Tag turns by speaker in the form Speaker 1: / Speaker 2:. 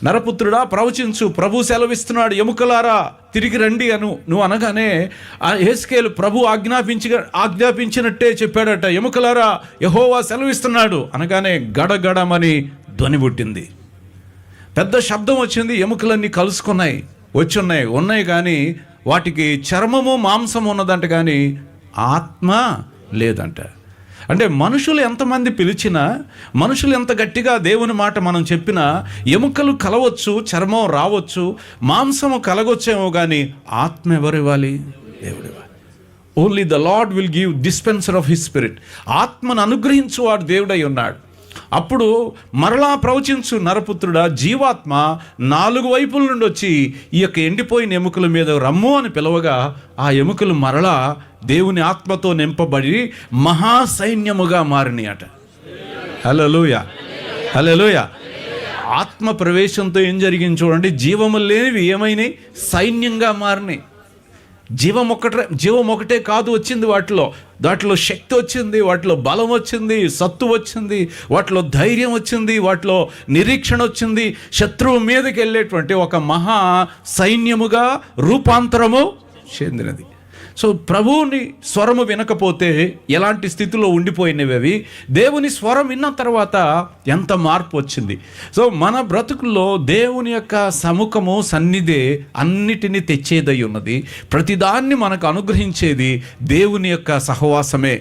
Speaker 1: నరపుత్రుడా ప్రవచించు, ప్రభు సెలవిస్తున్నాడు, ఎముకలారా తిరిగి రండి నువ్వు అనగానే ఆ యెహెజ్కేలు ప్రభు ఆజ్ఞాపించినట్టే చెప్పాడట. ఎముకలారా యెహోవా సెలవిస్తున్నాడు అనగానే గడగడమని ధ్వని పుట్టింది, పెద్ద శబ్దం వచ్చింది. ఎముకలన్నీ కలుసుకున్నాయి, ఉన్నాయి కానీ వాటికి చర్మము మాంసము ఉన్నదంట, కానీ ఆత్మ లేదంట. అంటే మనుషులు ఎంతమంది పిలిచినా, మనుషులు ఎంత గట్టిగా దేవుని మాట మనం చెప్పినా, ఎముకలు కలవచ్చు, చర్మం రావచ్చు, మాంసము కలగొచ్చేమో, కానీ ఆత్మ ఎవరు ఇవ్వాలి? దేవుడు ఇవ్వాలి. Only the lord will give dispenser of his spirit. ఆత్మను అనుగ్రహించువాడు దేవుడై ఉన్నాడు. అప్పుడు మరలా ప్రవచించు నరపుత్రుడా, జీవాత్మ 4 వైపుల నుండి వచ్చి ఈ యొక్క ఎండిపోయిన ఎముకల మీద రమ్ము అని పిలవగా ఆ ఎముకలు మరలా దేవుని ఆత్మతో నింపబడి మహాసైన్యముగా మారినాయట. హల్లెలూయా, హల్లెలూయా. ఆత్మ ప్రవేశంతో ఏం జరిగింది చూడండి, జీవము లేనివి ఏమైనాయి? సైన్యంగా మారినాయి. జీవం ఒకటే కాదు వచ్చింది, వాటిలో శక్తి వచ్చింది, వాటిలో బలం వచ్చింది, సత్తు వచ్చింది, వాటిలో ధైర్యం వచ్చింది, వాటిలో నిరీక్షణ వచ్చింది. శత్రువు మీదకి వెళ్ళేటువంటి ఒక మహా సైన్యముగా రూపాంతరము చెందినది. సో ప్రభువుని స్వరము వినకపోతే ఎలాంటి స్థితిలో ఉండిపోయినవి అవి. దేవుని స్వరం విన్న తర్వాత ఎంత మార్పు వచ్చింది. సో మన బ్రతుకుల్లో దేవుని యొక్క సముఖము, సన్నిధే అన్నిటినీ తెచ్చేదై ఉన్నది. ప్రతిదాన్ని మనకు అనుగ్రహించేది దేవుని యొక్క సహవాసమే.